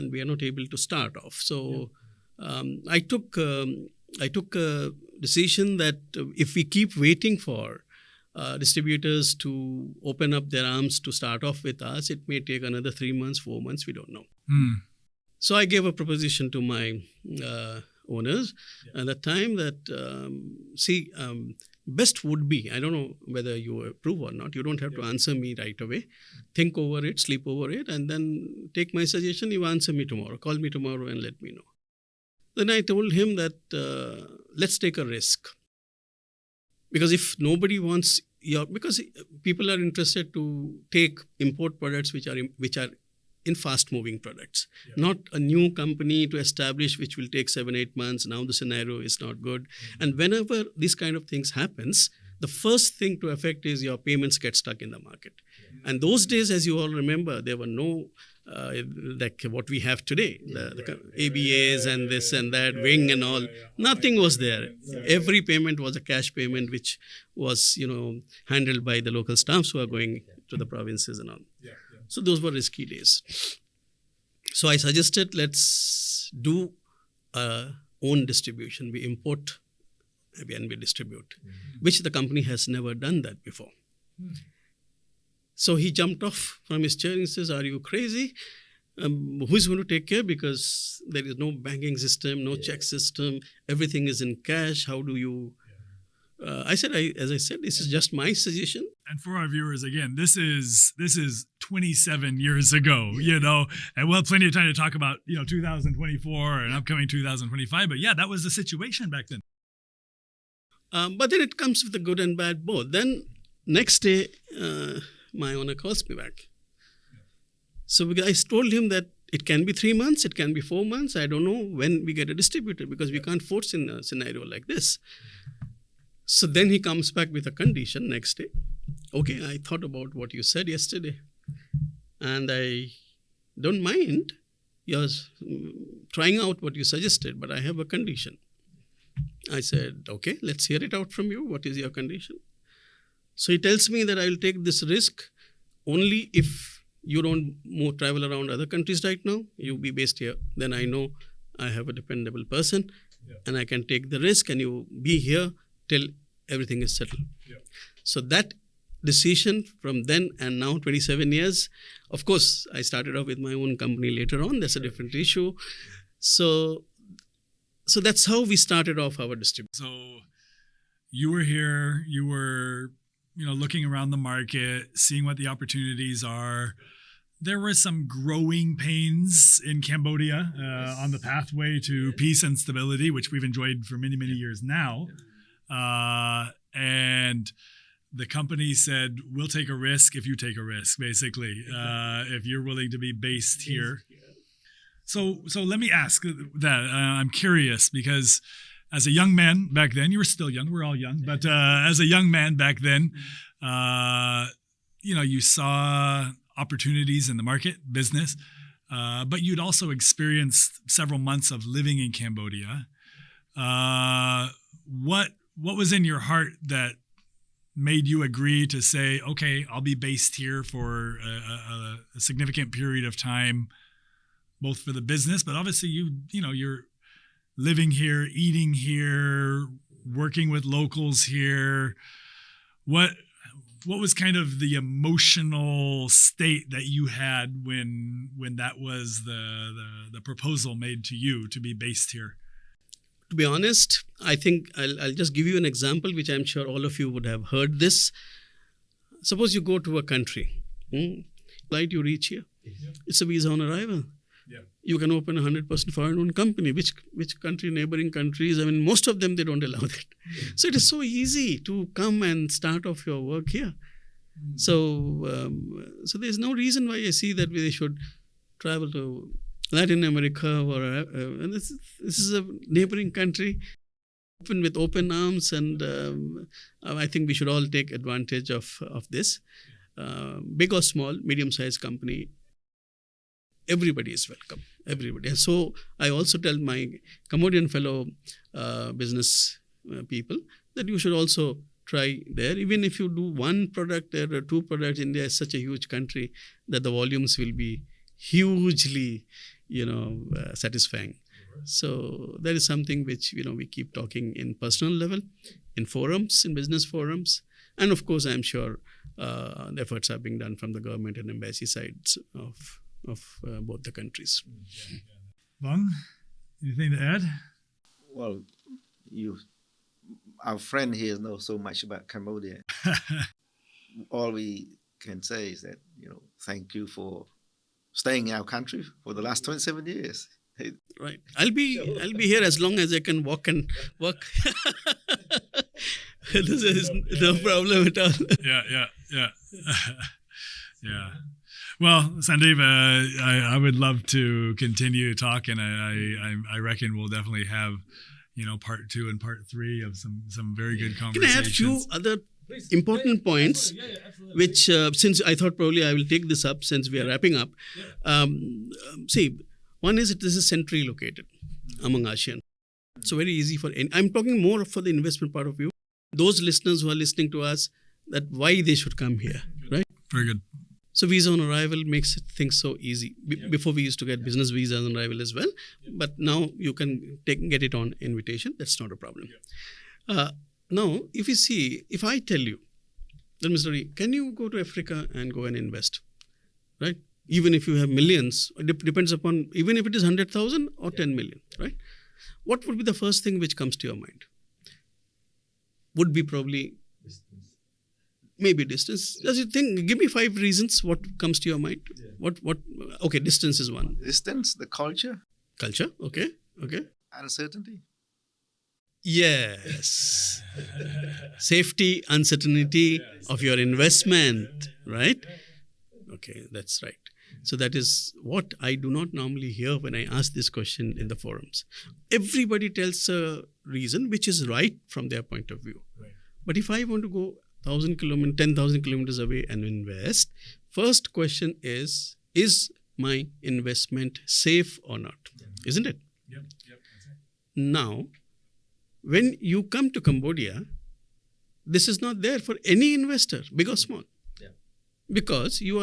and we are not able to start off. So I took a decision that if we keep waiting for distributors to open up their arms to start off with us, it may take another 3 months, 4 months, we don't know. So I gave a proposition to my owners at that time that, best would be, I don't know whether you approve or not, you don't have to answer me right away. Think over it, sleep over it, and then take my suggestion. You answer me tomorrow, call me tomorrow and let me know. Then I told him that let's take a risk. Because if nobody wants because people are interested to take import products which are in fast-moving products, not a new company to establish which will take 7-8 months. Now the scenario is not good. And whenever these kind of things happens, the first thing to affect is your payments get stuck in the market. And those days, as you all remember, there were no like what we have today, the ABAs and this and that, Wing and all. Nothing was there. Every payment was a cash payment, which was, handled by the local staffs who are going to the provinces and all. So those were risky days. So I suggested, let's do own distribution. We import and we distribute, which the company has never done that before. So he jumped off from his chair and says, "Are you crazy? Who's going to take care? Because there is no banking system, no check system. Everything is in cash. How do you..." I said, as I said, this is just my suggestion. And for our viewers, again, this is 27 years ago, and we'll have plenty of time to talk about, 2024 and upcoming 2025. But yeah, that was the situation back then. But then it comes with the good and bad both. Then next day, my owner calls me back. So I told him that it can be 3 months, it can be 4 months. I don't know when we get a distributor because we can't force in a scenario like this. So then he comes back with a condition next day. Okay, I thought about what you said yesterday, and I don't mind you're trying out what you suggested, but I have a condition. I said, okay, let's hear it out from you. What is your condition? So he tells me that I will take this risk only if you don't travel around other countries right now. You be based here. Then I know I have a dependable person and I can take the risk, and you be here till everything is settled. So that decision from then and now 27 years, of course, I started off with my own company later on. That's a different issue. So that's how we started off our distribution. So you were here, you were, looking around the market, seeing what the opportunities are. There were some growing pains in Cambodia on the pathway to peace and stability, which we've enjoyed for many, many years now. And the company said, we'll take a risk if you take a risk, basically, if you're willing to be based here. So let me ask that. I'm curious because as a young man back then, you were still young, we're all young, but as a young man back then, you saw opportunities in the market, business, but you'd also experienced several months of living in Cambodia. What was in your heart that made you agree to say, okay, I'll be based here for a significant period of time, both for the business, but obviously you're living here, eating here, working with locals here. What was kind of the emotional state that you had when that was the proposal made to you to be based here? To be honest, I think I'll just give you an example, which I'm sure all of you would have heard this. Suppose you go to a country, flight, you reach here. It's a visa on arrival. You can open a 100% foreign-owned company. Which country, neighboring countries? I mean, most of them, they don't allow that. So it is so easy to come and start off your work here. So there's no reason why I see that they should travel to Latin America or and this is a neighboring country, open with open arms, and I think we should all take advantage of this. Big or small, medium-sized company, everybody is welcome. Everybody. And so I also tell my Cambodian fellow business people that you should also try there. Even if you do one product there or two products, India is such a huge country that the volumes will be hugely, satisfying. So that is something which, we keep talking in personal level, in forums, in business forums. And of course, I'm sure the efforts are being done from the government and embassy sides of both the countries. Bong, anything to add? Well, our friend here knows so much about Cambodia. All we can say is that, thank you for staying in our country for the last 27 years. Right. I'll be here as long as I can walk and work. This is no problem at all. Yeah. Yeah. Well, Sandeep, I would love to continue talking. I reckon we'll definitely have, part 2 and part 3 of some very good conversations. Can I add a few other important points, which since I thought probably I will take this up since we are wrapping up. See, one is this is centrally located among ASEAN. So very easy I'm talking more for the investment part of view. Those listeners who are listening to us, that why they should come here, right? Very good. So visa on arrival makes things so easy. Before we used to get business visas on arrival as well, but now you can get it on invitation. That's not a problem. Now, if I tell you that, Mr. Ry, can you go to Africa and go and invest, right? Even if you have millions, it depends upon, even if it is 100,000 or 10 million, right? What would be the first thing which comes to your mind? Would be probably maybe distance. Does you think? Give me 5 reasons. What comes to your mind? Yeah. What? Okay, distance is one. Distance, the culture. Culture. Okay. Uncertainty. Yes. Safety, uncertainty of your investment, right? Okay, that's right. So that is what I do not normally hear when I ask this question in the forums. Everybody tells a reason which is right from their point of view. Right. But if I want to go 1,000 kilometers, 10,000 kilometers away and invest, first question is my investment safe or not? Yeah. Isn't it? Yep. That's right. Now, when you come to Cambodia, this is not there for any investor, big or small. Yeah. Because you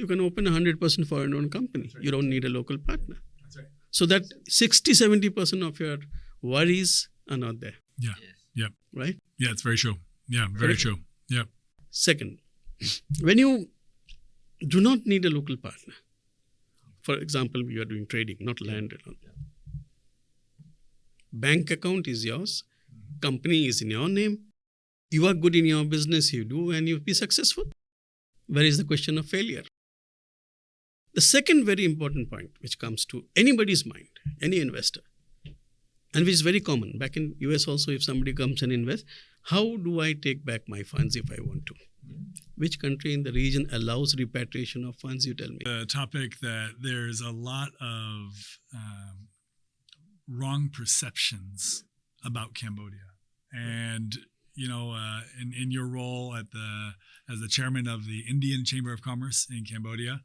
can open a 100% foreign-owned company. Right. You don't need a local partner. That's right. So that 60-70% of your worries are not there. Yeah. Yeah. Right? Yeah, it's very true. Yeah, very true. Yeah. Second, when you do not need a local partner, for example, you are doing trading, not land alone. Bank account is yours. Company is in your name. You are good in your business, you do, and you'll be successful. Where is the question of failure? The second very important point which comes to anybody's mind, any investor, and which is very common. Back in US also, if somebody comes and invests, how do I take back my funds if I want to? Which country in the region allows repatriation of funds, you tell me? A topic that there's a lot of wrong perceptions about Cambodia. And, in your role as the chairman of the Indian Chamber of Commerce in Cambodia,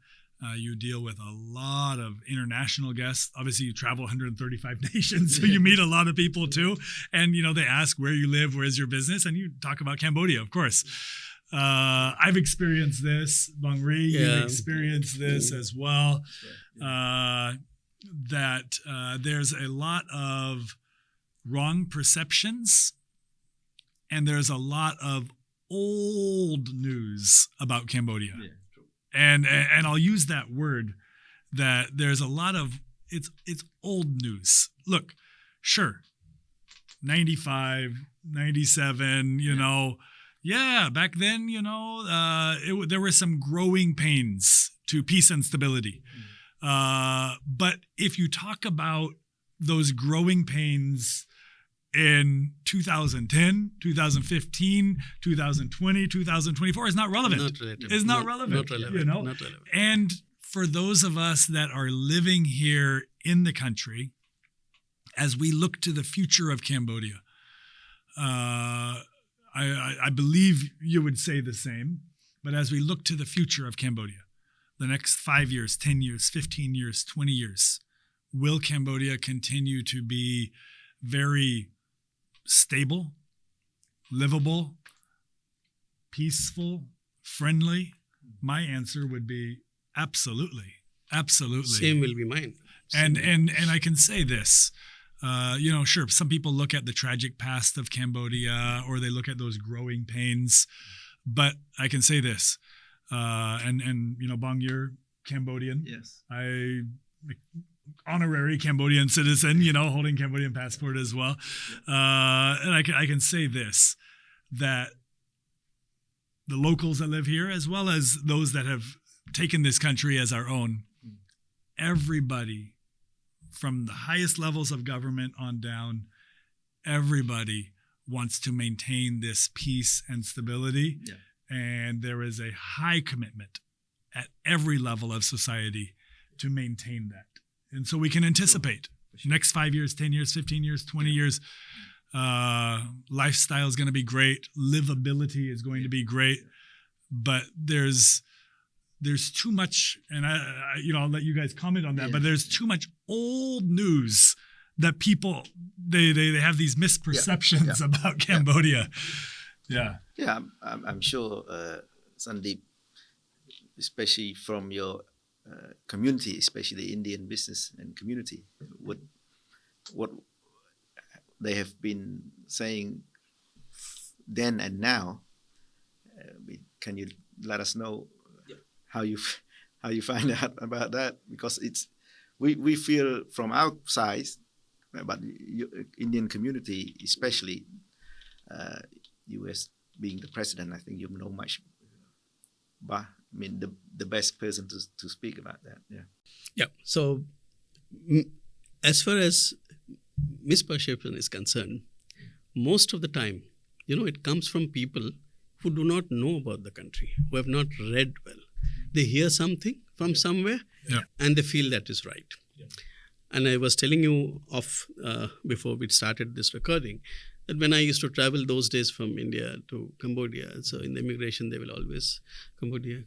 you deal with a lot of international guests. Obviously, you travel 135 nations, so you meet a lot of people too. And, they ask where you live, where's your business, and you talk about Cambodia, of course. I've experienced this. Bong Ry, you've experienced this as well. That there's a lot of wrong perceptions, and there's a lot of old news about Cambodia. Yeah. And I'll use that word, that there's a lot of, it's old news. Look, sure, 95, 97, back then, there were some growing pains to peace and stability. But if you talk about those growing pains in 2010, 2015, 2020, 2024, is not relevant. It's not relevant. Not relevant. And for those of us that are living here in the country, as we look to the future of Cambodia, I believe you would say the same, but as we look to the future of Cambodia, the next 5 years, 10 years, 15 years, 20 years, will Cambodia continue to be very stable, livable, peaceful, friendly? My answer would be absolutely. Absolutely. Same will be mine. And I can say this, sure, some people look at the tragic past of Cambodia or they look at those growing pains, but I can say this, Bong, you're Cambodian. Yes. Honorary Cambodian citizen, holding Cambodian passport as well. And I can say this, that the locals that live here, as well as those that have taken this country as our own, everybody from the highest levels of government on down, everybody wants to maintain this peace and stability. Yeah. And there is a high commitment at every level of society to maintain that. And so we can anticipate next 5 years, 10 years, 15 years, 20 years, lifestyle is going to be great. Livability is going to be great, but there's too much, and I'll let you guys comment on that, but there's too much old news that people, they have these misperceptions about Cambodia. Yeah. Yeah, I'm sure, Sandeep, especially from your community, especially the Indian business and community, what they have been saying then and now. Can you let us know how you find out about that? Because we feel from outside, but Indian community, especially U.S. being the president, I think you know much. But I mean, the best person to speak about that. Yeah. Yeah. So, as far as misperception is concerned, most of the time, it comes from people who do not know about the country, who have not read well. They hear something from somewhere, and they feel that is right. Yeah. And I was telling you before we started this recording, that when I used to travel those days from India to Cambodia, so in the immigration, they will always, Cambodia.